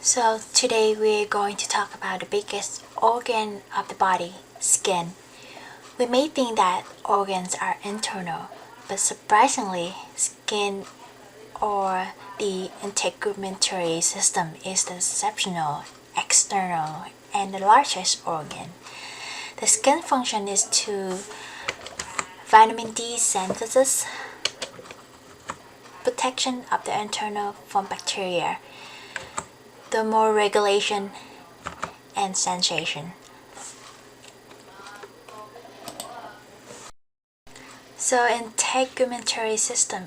So today we're going to talk about the biggest organ of the body, skin. We may think that organs are internal, but surprisingly, skin or the integumentary system is the exceptional, external, and the largest organ. The skin function is to vitamin D synthesis, protection of the internal from bacteria, thermoregulation, and sensation. So integumentary system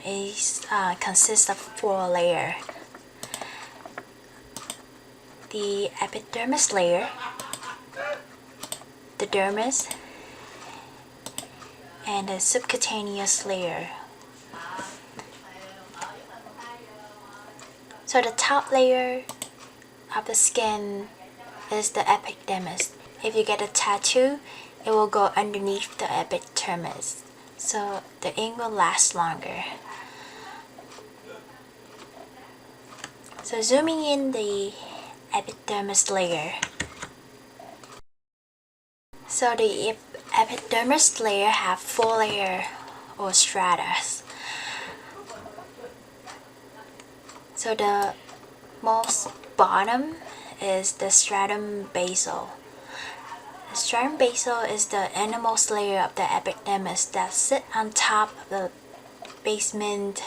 consists of 4 layers. The epidermis layer, the dermis, and the subcutaneous layer. So the top layer of the skin is the epidermis. If you get a tattoo, it will go underneath the epidermis, so the ink will last longer. So zooming in the epidermis layer. So the epidermis layer have 4 layers or stratas. So the most bottom is the stratum basal. The stratum basal is the innermost layer of the epidermis that sits on top of the basement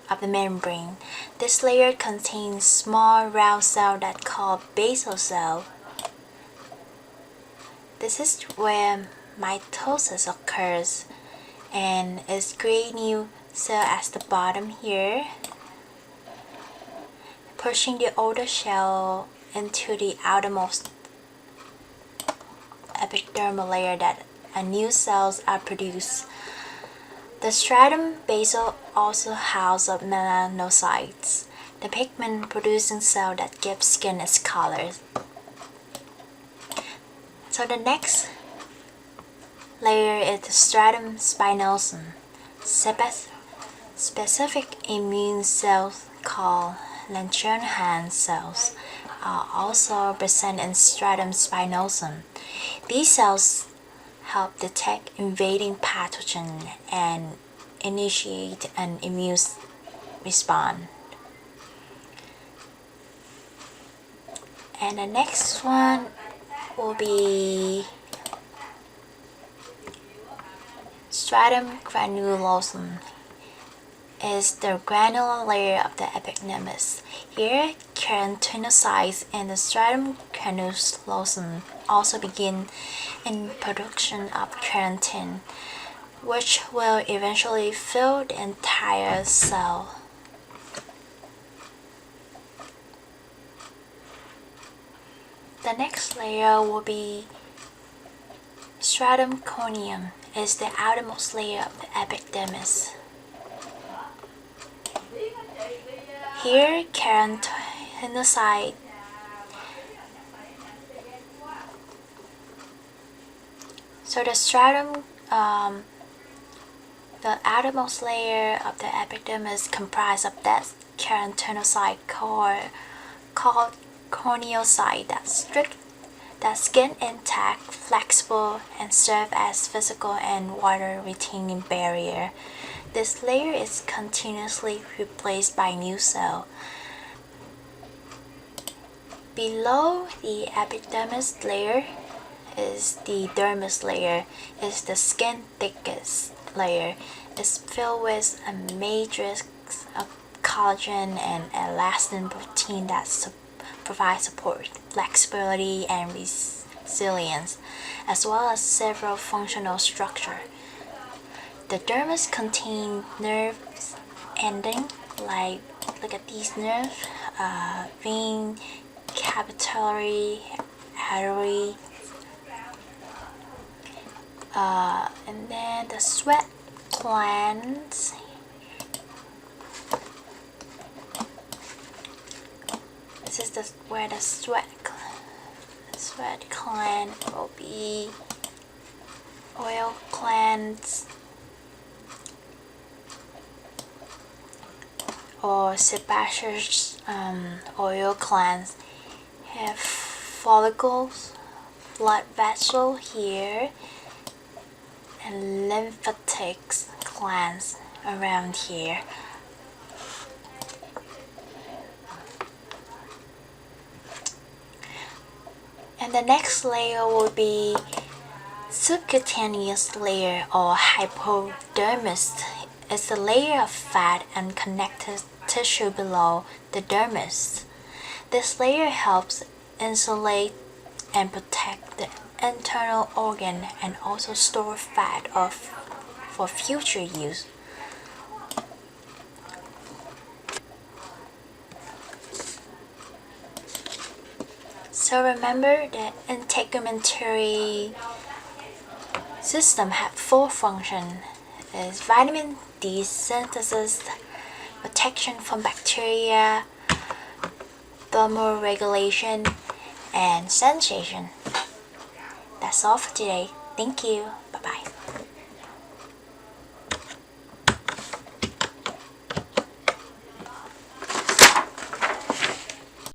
of the membrane. This layer contains small round cells that called basal cell. This is where mitosis occurs, and is create new cell at the bottom here, pushing the outer shell into the outermost epidermal layer that new cells are produced. The stratum basal also houses melanocytes, the pigment producing cell that gives skin its color. So the next layer is the stratum spinosum. Specific immune cells called Langerhans cells are also present in stratum spinosum. These cells help detect invading pathogen and initiate an immune response. And the next one will be stratum granulosum. Is the granular layer of the epidermis. Here, keratinocytes and the stratum granulosum also begin in production of keratin, which will eventually fill the entire cell. The next layer will be stratum corneum, is the outermost layer of the epidermis. Here, keratinocyte so the stratum, the outermost layer of the epidermis comprised of that keratinocyte called corneocyte that skin intact, flexible, and serve as physical and water retaining barrier. This layer is continuously replaced by new cell. Below the epidermis layer is the dermis layer. Is the skin thickest layer. It's filled with a matrix of collagen and elastin protein that provide support, flexibility, and resilience, as well as several functional structures. The dermis contains nerves ending, like look at these nerves, vein, capillary, artery, and then the sweat glands. This is where the sweat gland will be. Oil glands, or sebaceous oil glands. have follicles, blood vessel here, and lymphatic glands around here. And the next layer will be subcutaneous layer or hypodermis. It's the layer of fat and connective tissue below the dermis. This layer helps insulate and protect the internal organ and also store fat for future use. So remember the integumentary system have 4 functions: is vitamin D synthesis, protection from bacteria, thermoregulation, and sensation. That's all for today. Thank you. Bye bye.